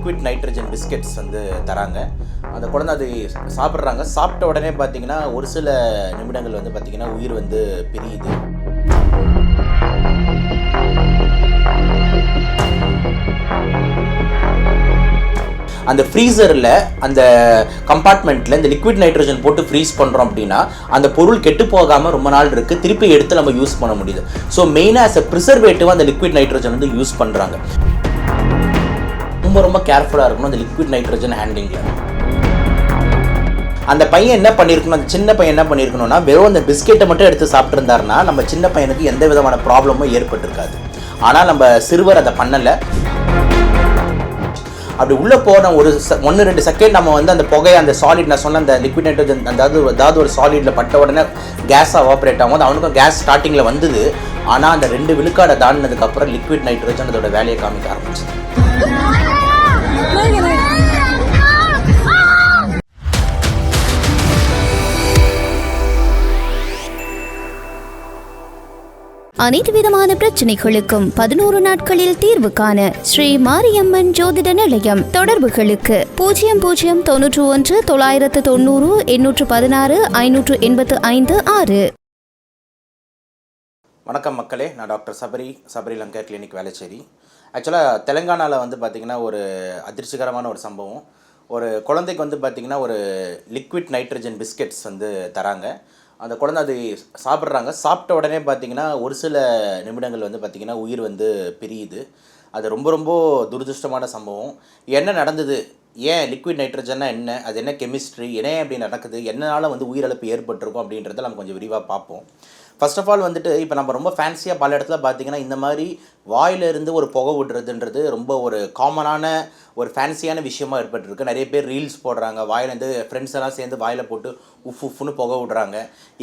Liquid nitrogen biscuits வந்து தராங்க. அந்த குழந்தை அது சாப்பிட்றாங்க. சாப்பிட்ட உடனே பார்த்திங்கன்னா ஒரு சில நிமிடங்கள் வந்து பார்த்திங்கன்னா உயிர் வந்து பிரியுது. அந்த ஃப்ரீசரில் அந்த கம்பார்ட்மெண்ட்டில் இந்த லிக்விட் நைட்ரஜன் போட்டு ஃப்ரீஸ் பண்ணுறோம் அப்படின்னா அந்த பொருள் கெட்டு போகாமல் ரொம்ப நாள் இருக்குது, திருப்பி எடுத்து நம்ம யூஸ் பண்ண முடியுது. ஸோ மெயினாக ஆஸ் எ ப்ரிசர்வேட்டிவாக அந்த லிக்விட் நைட்ரஜன் வந்து யூஸ் பண்ணுறாங்க. ரொம்ப கேர்ஃபுல்லாக இருக்கணும் அந்த லிக்விட் நைட்ரஜன் ஹேண்ட்லிங்கில். அந்த பையன் என்ன பண்ணியிருக்கணும், அந்த சின்ன பையன் என்ன பண்ணியிருக்கணும்னா வெறும் அந்த பிஸ்கெட்டை மட்டும் எடுத்து சாப்பிட்ருந்தாருன்னா நம்ம சின்ன பையனுக்கு எந்த விதமான ப்ராப்ளமும் ஏற்பட்டிருக்காது. ஆனால் நம்ம சிறுவர் அதை பண்ணலை. அப்படி உள்ளே போன ஒரு 1-2 செகண்ட் நம்ம வந்து அந்த புகையை அந்த சாலிட் நான் சொன்ன அந்த லிக்விட் நைட்ரஜன் அதாவது ஒரு சாலிடில் பட்ட உடனே கேஸாக ஆப்ரேட் ஆகும். அவனுக்கும் கேஸ் ஸ்டார்டிங்கில் வந்தது. ஆனால் அந்த 2 விழுக்காடை தாண்டினதுக்கப்புறம் லிக்விட் நைட்ரஜன் அதோட வேலையை காமிக்க ஆரம்பிச்சு. அனைத்து விதமான பிரச்சனைகளுக்கும் 11 நாட்களில் தீர்வு காண ஸ்ரீ மாரியம்மன் ஜோதிட நிலையம். தொடர்புகளுக்கு 0091 990 816 585 6. வணக்கம் மக்களே, நான் டாக்டர் சபரி லங்கா கிளினிக் வேளச்சேரி. ஆக்சுவலாக தெலுங்கானாவில் வந்து பார்த்திங்கன்னா ஒரு அதிர்ச்சிகரமான ஒரு சம்பவம். ஒரு குழந்தைக்கு வந்து பார்த்திங்கன்னா ஒரு லிக்விட் நைட்ரஜன் பிஸ்கெட்ஸ் வந்து தராங்க. அந்த குழந்தை அது சாப்பிட்றாங்க. சாப்பிட்ட உடனே பார்த்திங்கன்னா ஒரு சில நிமிடங்கள் வந்து பார்த்திங்கன்னா உயிர் வந்து பிரியுது. அது ரொம்ப துரதிருஷ்டமான சம்பவம். என்ன நடந்தது, ஏன் லிக்விட் நைட்ரஜன்னா என்ன, அது என்ன கெமிஸ்ட்ரி, என்ன அப்படி நடக்குது, என்னனால வந்து உயிரிழப்பு ஏற்பட்டிருக்கும் அப்படின்றத நம்ம கொஞ்சம் விரிவாக பார்ப்போம். ஃபர்ஸ்ட் ஆஃப் ஆல் வந்துட்டு இப்போ நம்ம ரொம்ப ஃபேன்சியாக பல இடத்துல பார்த்திங்கன்னா இந்த மாதிரி வாயிலிருந்து ஒரு புகை விடுறதுன்றது ரொம்ப ஒரு காமனான ஒரு ஃபேன்சியான விஷயமாக ஏற்பட்டுருக்கு. நிறைய பேர் ரீல்ஸ் போடுறாங்க, வாயிலேருந்து ஃப்ரெண்ட்ஸ் எல்லாம் சேர்ந்து வாயில் போட்டு உஃப்னு புகை விடுறாங்க.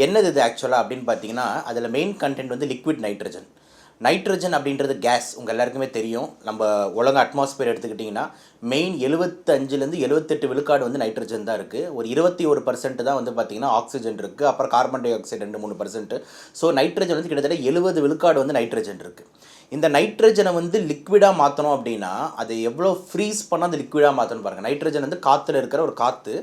என்னது இது ஆக்சுவலாக அப்படின்னு பார்த்தீங்கன்னா அதில் மெயின் கண்டென்ட் வந்து லிக்விட் நைட்ரஜன் அப்படின்றது கேஸ். உங்கள் எல்லாருக்குமே தெரியும். நம்ம உலக அட்மாஸ்பியர் எடுத்துக்கிட்டிங்கன்னா மெயின் 75-78 விழுக்காடு வந்து நைட்ரஜன் தான் இருக்குது. ஒரு 21% தான் வந்து பார்த்திங்கன்னா ஆக்சிஜன் இருக்குது. அப்புறம் carbon di oxide 2-3%. So nitrogen வந்து கிட்டத்தட்ட 70 விழுக்காடு வந்து நைட்ரஜன் இருக்குது. இந்த நைட்ரஜனை வந்து லிக்விடாக மாற்றணும் அப்படின்னா அதை எவ்வளோ ஃப்ரீஸ் பண்ணால் அந்த லிக்விடாக மாற்றணும் பாருங்கள். நைட்ரஜன் வந்து காற்றுல இருக்கிற ஒரு காற்று,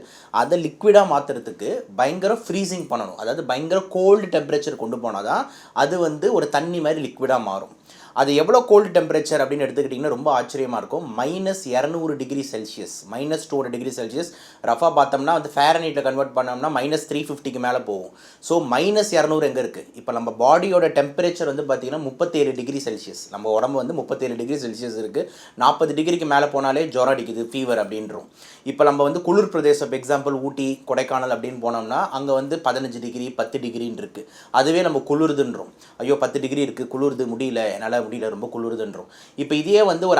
அதை லிக்விடாக மாற்றுறதுக்கு பயங்கர ஃப்ரீசிங் பண்ணணும். அதாவது பயங்கர கோல்டு டெம்பரேச்சர் கொண்டு போனால் தான் அது வந்து ஒரு தண்ணி மாதிரி லிக்விடாக மாறும். அது எவ்வளோ கோல்டு டெம்பரேச்சர் அப்படின்னு எடுத்துக்கிட்டிங்கன்னா ரொம்ப ஆச்சரியமாக இருக்கும். -200 டிகிரி செல்சியஸ், -200 டிகிரி செல்சியஸ். ரஃபாக பார்த்தோம்னா வந்து ஃபேரனைட்டில் கன்வெர்ட் பண்ணோம்னா -350க்கு மேலே போகும். ஸோ -200 எங்கே இருக்குது? இப்போ நம்ம பாடியோட டெம்பரேச்சர் வந்து பார்த்திங்கன்னா 37 டிகிரி செல்சியஸ். நம்ம உடம்பு வந்து 37 டிகிரி செல்சியஸ் இருக்குது. 40 டிகிரிக்கு மேலே போனாலே ஜுரம் அடிக்குது, ஃபீவர் அப்படின்றோம். இப்போ நம்ம வந்து குளிர் பிரதேசம், எக்ஸாம்பிள் ஊட்டி, கொடைக்கானல் அப்படின்னு போனோம்னா அங்கே வந்து 15 டிகிரி 10 டிகிரின்னு இருக்குது. அதுவே நம்ம குளிருதுன்றோம். ஐயோ 10 டிகிரி இருக்குது, குளிருது, முடியல, என்னால் முடியல, ரொம்ப குளிருதுன்றோம். இப்போ இதே வந்து ஒரு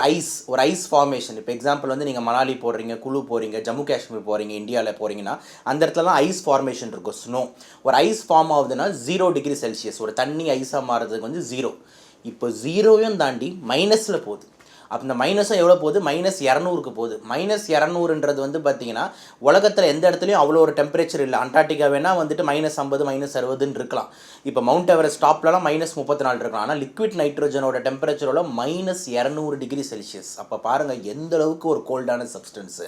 ஐஸ் ஃபார்மேஷன். இப்போ எக்ஸாம்பிள் வந்து நீங்கள் மணாலி போடுறீங்க, குழு போகிறீங்க, ஜம்மு காஷ்மீர் போகிறீங்க, இந்தியாவில் போகிறீங்கன்னா அந்த இடத்துலலாம் ஐஸ் ஃபார்மேஷன் இருக்கும், ஸ்னோ. ஒரு ஐஸ் ஃபார்ம் ஆகுதுன்னா 0 டிகிரி செல்சியஸ். ஒரு தண்ணி ஐஸாக மாறுறதுக்கு வந்து 0. இப்போ 0வையும் தாண்டி மைனஸில் போகுது. அப்போ இந்த மைனஸும் எவ்வளோ போகுது, -200க்கு போகுது. -200ன்றது வந்து பார்த்திங்கன்னா உலகத்தில் எந்த இடத்துலையும் அவ்வளோ ஒரு டெம்பரேச்சர் இல்லை. அண்டார்டிகா வேணால் வந்துட்டு -50 -60 இருக்கலாம். இப்போ மவுண்ட் எவரெஸ்ட் டாப்லலாம் -34 இருக்கலாம். ஆனால் லிக்விட் நைட்ரஜனோட டெம்பரேச்சரோட -200 டிகிரி செல்சியஸ். அப்போ பாருங்கள் எந்த அளவுக்கு ஒரு கோல்டான சப்ஸ்டன்ஸு.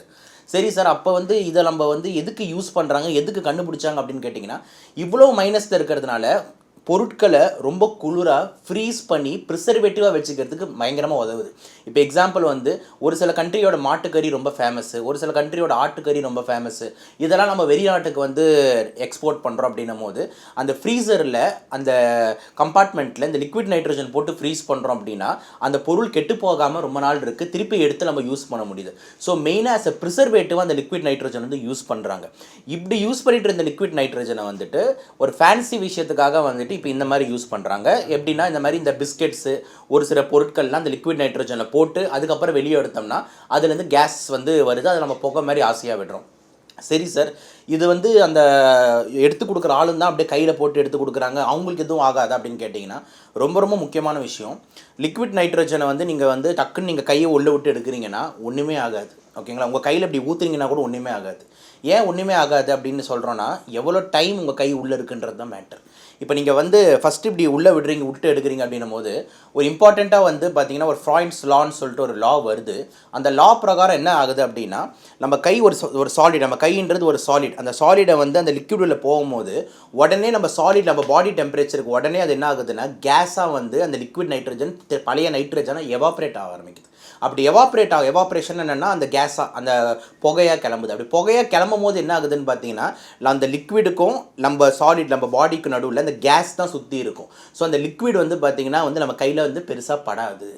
சரி சார், அப்போ வந்து இதை நம்ம வந்து எதுக்கு யூஸ் பண்ணுறாங்க, எதுக்கு கண்டுபிடிச்சாங்க அப்படின்னு கேட்டிங்கன்னா இவ்வளோ மைனஸில் இருக்கிறதுனால பொருட்களை ரொம்ப குளிராக ஃப்ரீஸ் பண்ணி ப்ரிசர்வேட்டிவாக வச்சுக்கிறதுக்கு பயங்கரமாக உதவுது. இப்போ எக்ஸாம்பிள் வந்து ஒரு சில கண்ட்ரியோட மாட்டுக்கறி ரொம்ப ஃபேமஸ்ஸு, ஒரு சில கண்ட்ரியோட ஆட்டுக்கறி ரொம்ப ஃபேமஸ்ஸு. இதெல்லாம் நம்ம வெளிநாட்டுக்கு வந்து எக்ஸ்போர்ட் பண்ணுறோம் அப்படின்னும் போது அந்த ஃப்ரீசரில் அந்த கம்பார்ட்மெண்ட்டில் இந்த லிக்விட் நைட்ரஜன் போட்டு ஃப்ரீஸ் பண்ணுறோம் அப்படின்னா அந்த பொருள் கெட்டு போகாமல் ரொம்ப நாள் இருக்குது, திருப்பி எடுத்து நம்ம யூஸ் பண்ண முடியுது. ஸோ மெயினாக ஆஸ் எ ப்ரிசர்வேட்டிவாக அந்த லிக்விட் நைட்ரஜன் வந்து யூஸ் பண்ணுறாங்க. இப்படி யூஸ் பண்ணிட்டு இருந்த லிக்விட் நைட்ரஜனை வந்துட்டு ஒரு ஃபேன்சி விஷயத்துக்காக வந்துட்டு இப்போ இந்த மாதிரி யூஸ் பண்ணுறாங்க. எப்படின்னா இந்த மாதிரி இந்த பிஸ்கெட்ஸு ஒரு சில பொருட்கள்லாம் அந்த லிக்விட் நைட்ரஜனில் போட்டு அதுக்கப்புறம் வெளியே எடுத்தோம்னா அதுலேருந்து கேஸ் வந்து வருது, அதை நம்ம புகை மாதிரி ஆசையாக விடுறோம். சரி சார், இது வந்து அந்த எடுத்து கொடுக்குற ஆளும் தான் அப்படியே கையில் போட்டு எடுத்து கொடுக்குறாங்க, அவங்களுக்கு எதுவும் ஆகாது அப்படின்னு கேட்டிங்கன்னா ரொம்ப ரொம்ப முக்கியமான விஷயம். லிக்விட் நைட்ரஜனை வந்து நீங்கள் வந்து டக்குன்னு நீங்கள் கையை உள்ளே விட்டு எடுக்கிறீங்கன்னா ஒன்றுமே ஆகாது. ஓகேங்களா? உங்கள் கையில் இப்படி ஊற்றுறீங்கன்னா கூட ஒன்றுமே ஆகாது. ஏன் ஒன்றுமே ஆகாது அப்படின்னு சொல்கிறோன்னா, எவ்வளோ டைம் உங்கள் கை உள்ளே இருக்குன்றது தான் மேட்டர். இப்போ நீங்கள் வந்து ஃபஸ்ட்டு இப்படி உள்ளே விடுறீங்க, விட்டு எடுக்கிறீங்க அப்படின்னும் போது ஒரு இம்பார்ட்டண்ட்டாக வந்து பார்த்தீங்கன்னா ஒரு ஃப்ராய்ட்ஸ் லான்னு சொல்லிட்டு ஒரு லா வருது. அந்த லா பிரகாரம் என்ன ஆகுது அப்படின்னா, நம்ம கை ஒரு சாலிட், நம்ம கைன்றது ஒரு சாலிட், அந்த சாலிடை வந்து அந்த லிக்விடில் போகும்போது உடனே நம்ம சாலிட் நம்ம பாடி டெம்பரேச்சருக்கு உடனே அது என்ன ஆகுதுன்னா கேஸாக வந்து அந்த லிக்விட் நைட்ரஜன் பழைய நைட்ரஜனை எவாப்ரேட் ஆக ஆரம்பிக்குது. அப்படி எவாப்ரேஷன் என்னென்னா அந்த கேஸாக அந்த புகையாக கிளம்புது. அப்படி புகையாக கிளம்பும் போது என்ன ஆகுதுன்னு பார்த்தீங்கன்னா, அந்த லிக்விடுக்கும் நம்ம சாலிட் நம்ம பாடிக்கு நடுவில் அந்த கேஸ் தான் சுற்றி இருக்கும். ஸோ அந்த லிக்விட் வந்து பார்த்திங்கன்னா வந்து நம்ம கையில் வந்து பெருசாக படாது.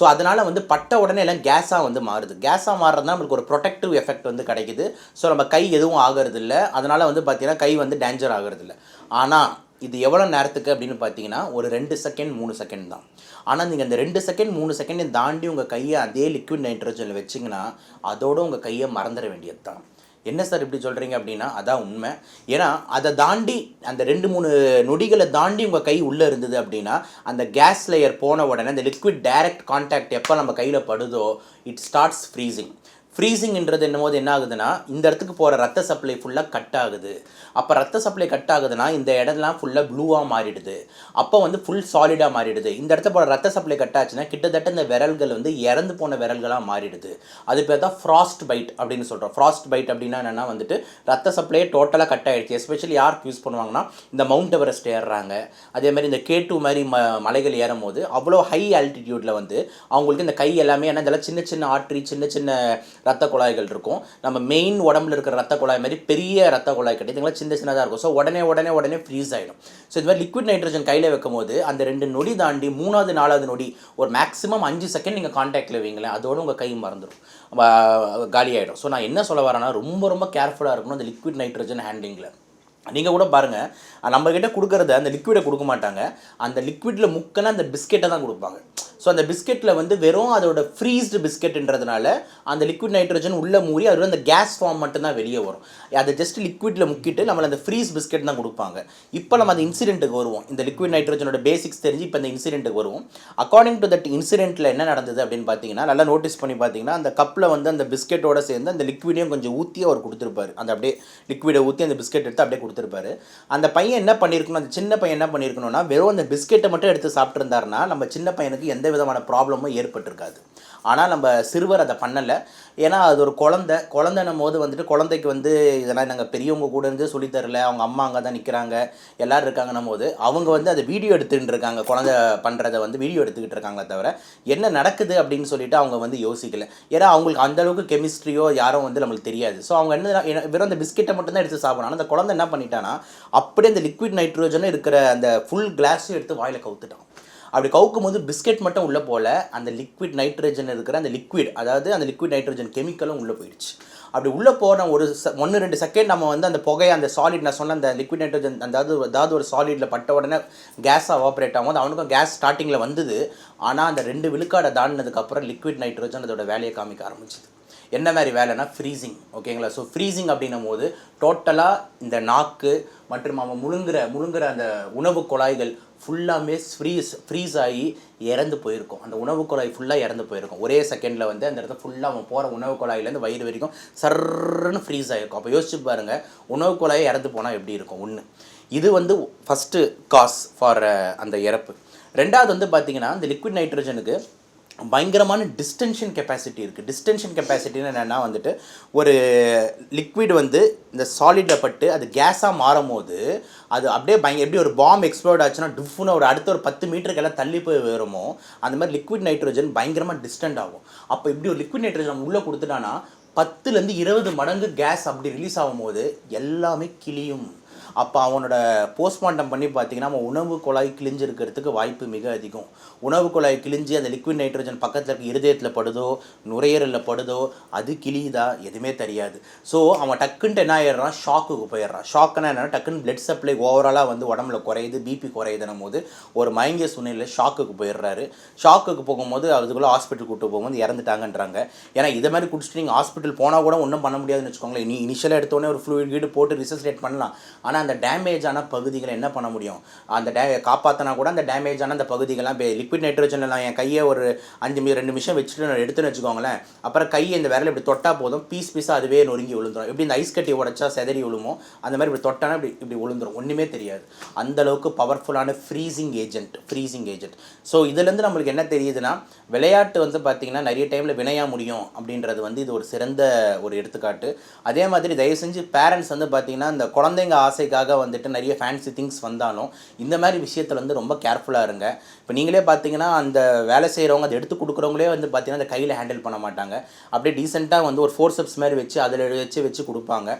ஸோ அதனால் வந்து பட்ட உடனே எல்லாம் கேஸாக வந்து மாறுது. கேஸாக மாறுறதுனா நம்மளுக்கு ஒரு ப்ரொடெக்டிவ் எஃபெக்ட் வந்து கிடைக்குது. ஸோ நம்ம கை எதுவும் ஆகிறது இல்லை. அதனால் வந்து பார்த்திங்கன்னா கை வந்து டேஞ்சர் ஆகிறது இல்லை. ஆனால் இது எவ்வளோ நேரத்துக்கு அப்படின்னு பார்த்தீங்கன்னா ஒரு 2 செகண்ட் 3 செகண்ட் தான். ஆனால் நீங்கள் அந்த 2 செகண்ட் 3 செகண்டை தாண்டி உங்கள் கையை அதே லிக்விட் நைட்ரஜனில் வச்சிங்கன்னா அதோடு உங்கள் கையை மறந்துட வேண்டியது தான். என்ன சார் இப்படி சொல்கிறீங்க அப்படின்னா அதான் உண்மை. ஏன்னா அதை தாண்டி அந்த 2-3 நொடிகளை தாண்டி உங்கள் கை உள்ளே இருந்தது அப்படின்னா அந்த கேஸ் லேயர் போன உடனே அந்த லிக்விட் டைரக்ட் கான்டாக்ட் எப்போ நம்ம கையில் படுதோ இட் ஸ்டார்ட்ஸ் ஃப்ரீசிங். ஃப்ரீசிங்ன்றது என்னமோது என்ன ஆகுதுன்னா இந்த இடத்துக்கு போகிற ரத்த சப்ளை ஃபுல்லாக கட் ஆகுது. அப்போ ரத்த சப்ளை கட் ஆகுதுன்னா இந்த இடம்லாம் ஃபுல்லாக ப்ளூவாக மாறிடுது. அப்போ வந்து ஃபுல் சாலிடாக மாறிடுது. இந்த இடத்த போகிற ரத்த சப்ளை கட் ஆச்சுன்னா கிட்டத்தட்ட இந்த விரல்கள் வந்து இறந்து போன விரல்களாக மாறிடுது. அது பேர் தான் ஃப்ராஸ்ட் பைட் அப்படின்னு சொல்கிறோம். ஃப்ராஸ்ட் பைட் அப்படின்னா என்னென்னா வந்துட்டு ரத்த சப்ளையே டோட்டலாக கட் ஆகிடுச்சு. எஸ்பெஷலி யாருக்கு யூஸ் பண்ணுவாங்கன்னா இந்த மவுண்ட் எவரெஸ்ட் ஏறுறாங்க, அதேமாதிரி இந்த K2 மாதிரி மலைகள் ஏறும் போது அவ்வளோ ஹை ஆல்டிடியூட்டில் வந்து அவங்களுக்கு இந்த கை எல்லாமே என்ன இதெல்லாம் சின்ன சின்ன ஆர்ட்ரி சின்ன சின்ன ரத்த குழாய்கள் இருக்கும். நம்ம மெயின் உடம்புல இருக்கிற ரத்த குழாய் மாதிரி பெரிய ரத்த குழாய் கிடையாது, சின்ன சின்னதாக இருக்கும். ஸோ உடனே ஃப்ரீஸ் ஆகிடும். ஸோ இது மாதிரி லிக்விட் நைட்ரஜன் கையில் வைக்கும் போது அந்த 2 நொடி தாண்டி 3வது 4வது நொடி ஒரு மேக்ஸிமம் 5 செகண்ட் நீங்கள் கான்டாக்டில் வைங்களேன், அதோடு உங்கள் கை மறந்துடும், காலி ஆகிடும். ஸோ நான் என்ன சொல்ல வரேன்னா ரொம்ப கேர்ஃபுல்லாக இருக்கணும் அந்த லிக்விட் நைட்ரஜன் ஹேண்ட்லிங்கில். நீங்கள் கூட பாருங்கள், நம்மக்கிட்ட கொடுக்குறத அந்த லிக்விடை கொடுக்க மாட்டாங்க, அந்த லிக்விடில் முக்கினா அந்த பிஸ்கெட்டை தான் கொடுப்பாங்க. ஸோ அந்த பிஸ்கெட்டில் வந்து வெறும் அதோட ஃப்ரீஸ்டு பிஸ்கெட்டுன்றதுனால அந்த லிக்விட் நைட்ரஜன் உள்ளே மூறி அதோட அந்த கேஸ் ஃபார்ம் மட்டும்தான் வெளியே வரும். அதை ஜஸ்ட் லிக்விடில் முக்கிட்டு நம்மளை அந்த ஃப்ரீஸ் பிஸ்கெட் தான் கொடுப்பாங்க. இப்போ நம்ம அந்த இன்சிடென்ட்டுக்கு வருவோம். இந்த லிக்விட் நைட்ரஜனோட பேசிக்ஸ் தெரிஞ்சு இப்போ இந்த இன்சிடென்ட்டுக்கு வருவோம். அக்கார்டிங் டு தட் இன்சிடென்ட்டில் என்ன நடந்தது அப்படின்னு பார்த்தீங்கன்னா, நல்லா நோட்டீஸ் பண்ணி பார்த்தீங்கன்னா அந்த கப்பில் வந்து அந்த பிஸ்கெட்டோட சேர்ந்து அந்த லிக்விடையும் கொஞ்சம் ஊற்றி அவர் கொடுத்துருப்பாரு. அந்த அப்படியே லிக்விடை ஊற்றி அந்த பிஸ்கெட் எடுத்து அப்படியே கொடுத்துருப்பாரு. அந்த பையன் என்ன பண்ணியிருக்கணும், அந்த சின்ன பையன் என்ன பண்ணியிருக்கணும்னா வெறும் அந்த பிஸ்கெட்டை மட்டும் எடுத்து சாப்பிட்ருந்தாருன்னா நம்ம சின்ன பையனுக்கு எந்த விதமான ப்ராப்ளமும் ஏற்பட்டிருக்காது. ஆனால் நம்ம சிறுவர் அதை பண்ணலை. ஏன்னா அது ஒரு குழந்தைன்னும் போது வந்துட்டு குழந்தைக்கு வந்து இதெல்லாம் நாங்கள் பெரியவங்க கூட இருந்து சொல்லித்தரல, அவங்க அம்மா அங்கே தான் நிற்கிறாங்க, எல்லோரும் இருக்காங்கன்னும் போது அவங்க வந்து அதை வீடியோ எடுத்துகிட்டு இருக்காங்க. குழந்தை பண்ணுறதை வந்து வீடியோ எடுத்துக்கிட்டு இருக்காங்களே தவிர என்ன நடக்குது அப்படின்னு சொல்லிட்டு அவங்க வந்து யோசிக்கலை. ஏன்னா அவங்களுக்கு அந்தளவுக்கு கெமிஸ்ட்ரியோ யாரும் வந்து நம்மளுக்கு தெரியாது. ஸோ அவங்க என்ன வெறும் அந்த பிஸ்கெட்டை மட்டும்தான் எடுத்து சாப்பிடணும். அந்த குழந்தை என்ன பண்ணிட்டான்னா அப்படியே அந்த லிக்விட் நைட்ரோஜன் இருக்கிற அந்த ஃபுல் கிளாஸையும் எடுத்து வாயில் கவுத்துட்டான். அப்படி கவுக்கும் போது பிஸ்கெட் மட்டும் உள்ளே போல அந்த லிக்விட் நைட்ரஜன் இருக்கிற அந்த லிக்விட், அதாவது அந்த லிக்விட் நைட்ரஜன் கெமிக்கலும் உள்ளே போயிடுச்சு. அப்படி உள்ளே போன ஒரு 1-2 செகண்ட் நம்ம வந்து அந்த புகையை அந்த சாலிட் நான் சொன்ன அந்த லிக்விட் நைட்ரஜன் அதாவது ஒரு சாலிடில் பட்ட உடனே கேஸாக ஆப்ரேட் ஆகும்போது அவனுக்கும் கேஸ் ஸ்டார்டிங்கில் வந்தது. ஆனால் அந்த 2 விழுக்காடை தாண்டினதுக்கப்புறம் லிக்விட் நைட்ரஜன் அதோட வேலையை காமிக்க ஆரம்பிச்சிது. என்ன மாதிரி வேலைன்னா ஃப்ரீசிங். ஓகேங்களா? ஸோ ஃப்ரீசிங் அப்படின்னும் போது டோட்டலாக இந்த நாக்கு மற்றும் அவன் முழுங்குற அந்த உணவு குழாய்கள் ஃபுல்லாமே ஃப்ரீஸ் ஆகி இறந்து போயிருக்கும். அந்த உணவு குழாய் ஃபுல்லாக இறந்து போயிருக்கும். ஒரே செகண்டில் வந்து அந்த இடத்துல ஃபுல்லாக அவன் போகிற உணவு குழாயிலேருந்து வயிறு வரைக்கும் சர்ன்னு ஃப்ரீஸ் ஆகிருக்கும். அப்போ யோசிச்சு பாருங்கள், உணவு குழாயை இறந்து போனால் எப்படி இருக்கும். ஒன்று இது வந்து ஃபஸ்ட்டு காஸ் ஃபார் அந்த இறப்பு. ரெண்டாவது வந்து பார்த்திங்கன்னா இந்த லிக்விட் நைட்ரஜனுக்கு பயங்கரமான டிஸ்டென்ஷன் கெப்பாசிட்டி இருக்குது. டிஸ்டென்ஷன் கெப்பாசிட்டின்னு என்னென்னா வந்துட்டு ஒரு லிக்விட் வந்து இந்த சாலிடில் பட்டு அது கேஸாக மாறும் போது அது அப்படியே எப்படி ஒரு பாம்பு எக்ஸ்ப்ளோர்ட் ஆச்சுன்னா டுஃப்னு ஒரு அடுத்த ஒரு 10 மீட்டருக்கெல்லாம் தள்ளி போய் வருமோ அந்த மாதிரி லிக்விட் நைட்ரோஜன் பயங்கரமாக டிஸ்டன்ட் ஆகும். அப்போ இப்படி ஒரு லிக்விட் நைட்ரோஜன் உள்ளே கொடுத்துட்டான்னா 10 to 20 மடங்கு கேஸ் அப்படி ரிலீஸ் ஆகும் போது எல்லாமே கிளியும். அப்போ அவனோட போஸ்ட்மார்ட்டம் பண்ணி பார்த்தீங்கன்னா அவன் உணவு குழாய் கிழிஞ்சு இருக்கிறதுக்கு வாய்ப்பு மிக அதிகம். உணவு குழாய் கிழிஞ்சு அந்த லிக்விட் நைட்ரஜன் பக்கத்தில் இருக்க இருதயத்தில் படுதோ நுரையீரலில் படுதோ அது கிழியுதா எதுவுமே தெரியாது. ஸோ அவன் டக்குன்ட்டு என்ன ஆயிடுறான், ஷாக்குக்கு போயிடுறான். ஷாக்குன்னா என்னென்னா டக்குன்னு பிளட் சப்ளை ஓவராலாக வந்து உடம்புல குறையுது, பிபி குறையுதுன்னும் போது ஒரு மயங்கிய சூழ்நிலையில் ஷாக்குக்கு போயிடுறாரு. ஷாக்குக்கு போகும்போது அதுக்குள்ளே ஹாஸ்பிட்டல் கூட்டு போகும்போது இறந்துட்டாங்கன்றாங்க. ஏன்னா இதை மாதிரி குடிச்சிட்டு நீங்கள் ஹாஸ்பிட்டல் போனால் கூட ஒன்றும் பண்ண முடியாதுன்னு வச்சுக்கோங்களேன். நீ இனிஷியலாக எடுத்தோடனே ஒரு ஃப்ளூயிட் வீடு போட்டு ரிசஸ்டேட் பண்ணலாம். ஆனால் அந்த டேமேஜான பகுதிகளை என்ன பண்ண முடியும், அந்த காப்பாற்றினா கூட அந்த டேமேஜான அந்த பகுதிகள்லாம் இப்போ லிக்விட் நைட்ரஜனில் நான் என் கையை ஒரு 2 நிமிஷம் வச்சுட்டு நான் எடுத்துன்னு வச்சுக்கோங்களேன், அப்புறம் கையை இந்த விரல் இப்படி தொட்டால் போதும் பீஸாக அதுவே நொறுங்கி விழுந்துடும். எப்படி இந்த ஐஸ் கட்டி உடைச்சா செதறி விழுமோ அந்த மாதிரி இப்படி தொட்டானா இப்படி விழுந்துடும், ஒன்றுமே தெரியாது. அந்தளவுக்கு பவர்ஃபுல்லான ஃப்ரீசிங் ஏஜென்ட். ஸோ இதுலேருந்து நம்மளுக்கு என்ன தெரியுதுன்னா, விளையாட்டு வந்து பார்த்திங்கன்னா நிறைய டைமில் வினையாக முடியும் அப்படின்றது வந்து இது ஒரு சிறந்த ஒரு எடுத்துக்காட்டு. அதே மாதிரி தயவு செஞ்சு பேரண்ட்ஸ் வந்து பார்த்திங்கன்னா இந்த குழந்தைங்க ஆசைக்காக வந்துட்டு நிறைய ஃபேன்சி திங்ஸ் வந்தாலும் இந்த மாதிரி விஷயத்தில் வந்து ரொம்ப கேர்ஃபுல்லாக இருங்க. இப்போ நீங்களே பார்த்தீங்கன்னா அந்த வேலை செய்கிறவங்க அதை எடுத்து கொடுக்குறவங்களே வந்து பார்த்திங்கன்னா அந்த கையில் ஹேண்டில் பண்ண மாட்டாங்க. அப்படியே டீசெண்டாக வந்து ஒரு ஃபோர்செப்ஸ் மாதிரி வச்சு அதில் வச்சு கொடுப்பாங்க.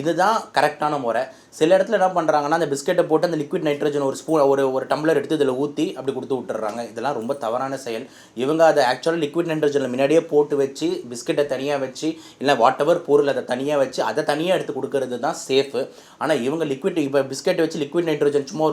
இதுதான் கரெக்டான முறை. சில இடத்துல என்ன பண்ணுறாங்கன்னா அந்த பிஸ்கெட்டை போட்டு அந்த லிக்விட் நைட்ரஜன் ஒரு ஸ்பூன் ஒரு டம்ளர் எடுத்து இதில் ஊற்றி அப்படி கொடுத்து விட்டுறாங்க. இதெல்லாம் ரொம்ப தவறான செயல். இவங்க அதை ஆக்சுவலாக லிக்விட் நைட்ரஜனில் முன்னாடியே போட்டு வச்சு பிஸ்கெட்டை தனியாக வச்சு இல்லை வாட் எவர் பொருள் அதை தனியாக வச்சு அதை தனியாக எடுத்து கொடுக்கறது தான் சேஃபு. ஆனால் இவங்க இப்போ பிஸ்கெட்டை வச்சு லிக்விட் நைட்ரஜன் சும்மா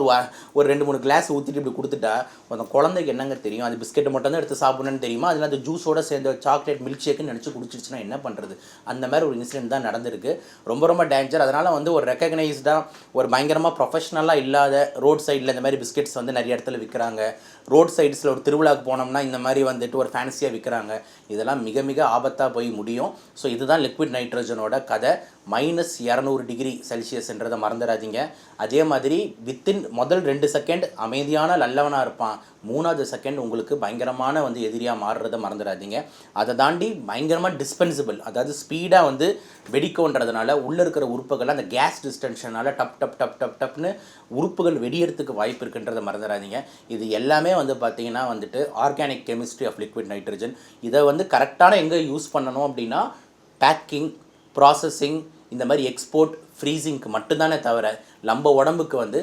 ஒரு 2-3 கிளாஸ் ஊற்றிட்டு இப்படி கொடுத்துட்டா அந்த குழந்தைக்கு என்னங்க தெரியும், அது பிஸ்கெட்டை மட்டும் தான் எடுத்து சாப்பிடணும்னு தெரியுமா, அதில் அந்த ஜூஸோட சேர்ந்த சாக்லேட் மில்க் ஷேக்குன்னு நினச்சி குடிச்சிருச்சுன்னா என்ன பண்ணுறது? அந்த மாதிரி ஒரு இன்சிடென்ட் தான் நடந்திருக்கு. ரொம்ப டேஞ்சர். அதனால் வந்து ஒரு ரெக்கக்னைஸ்டாக ஒரு பயங்கரமாக ப்ரொஃபஷ்னலாக இல்லாத ரோட் சைடில் இந்த மாதிரி பிஸ்கெட்ஸ் வந்து நிறைய இடத்துல விற்கிறாங்க. ரோட் சைட்ஸில் ஒரு திருவிழாவுக்கு போனோம்னா இந்த மாதிரி வந்துட்டு ஒரு ஃபேன்சியாக விற்கிறாங்க. இதெல்லாம் மிக ஆபத்தாக போய் முடியும். ஸோ இதுதான் லிக்விட் நைட்ரஜனோட கதை. -200 டிகிரி செல்சியஸ்ன்றதை மறந்துடாதீங்க. அதே மாதிரி வித்தின் முதல் 2 செகண்ட் அமைதியான நல்லவனாக இருப்பான், 3வது செகண்ட் உங்களுக்கு பயங்கரமான வந்து எதிரியாக மாறுறதை மறந்துடாதீங்க. அதை தாண்டி பயங்கரமாக டிஸ்பென்சிபிள், அதாவது ஸ்பீடாக வந்து வெடிக்கோன்றதுனால உள்ளே இருக்கிற உறுப்புகள் அந்த கேஸ் டிஸ்டென்ஷனால் டப்னு உறுப்புகள் வெடியறதுக்கு வாய்ப்பு இருக்குன்றதை மறந்துடாதீங்க. இது எல்லாமே வந்து பார்த்திங்கன்னா வந்துட்டு organic chemistry of liquid nitrogen. இதை வந்து கரெக்டான எங்கே யூஸ் பண்ணணும் அப்படின்னா பேக்கிங், ப்ராசஸிங், இந்த மாதிரி எக்ஸ்போர்ட், ஃப்ரீசிங்க்கு மட்டும்தானே தவிர நம்ம உடம்புக்கு வந்து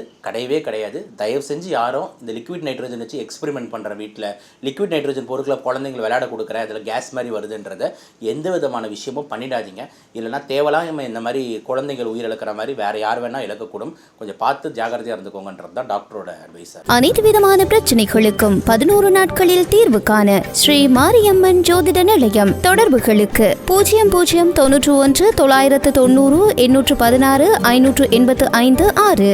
கிடையாது. தயவு செஞ்சு யாரும் இந்த லிக்விட் நைட்ரஜன் வச்சு எக்ஸ்பெரிமெண்ட் பண்ணுற வீட்டில் லிக்விட் நைட்ரஜன் பொருட்களை குழந்தைங்களை விளையாட கொடுக்குற அதில் கேஸ் மாதிரி வருதுன்றதை எந்த விதமான விஷயமும் பண்ணிடாதீங்க. இல்லைனா தேவலாம் இந்த மாதிரி குழந்தைகள் உயிரிழக்கிற மாதிரி வேறு யார் வேணால் இழக்கக்கூடும். கொஞ்சம் பார்த்து ஜாகிரதையாக இருந்துக்கோங்கன்றது தான் டாக்டரோட அட்வைஸ். அனைத்து விதமான பிரச்சனைகளுக்கும் 11 நாட்களில் தீர்வு காண ஸ்ரீ மாரியம்மன் ஜோதிட நிலையம். தொடர்புகளுக்கு 0091 990 816 585 6.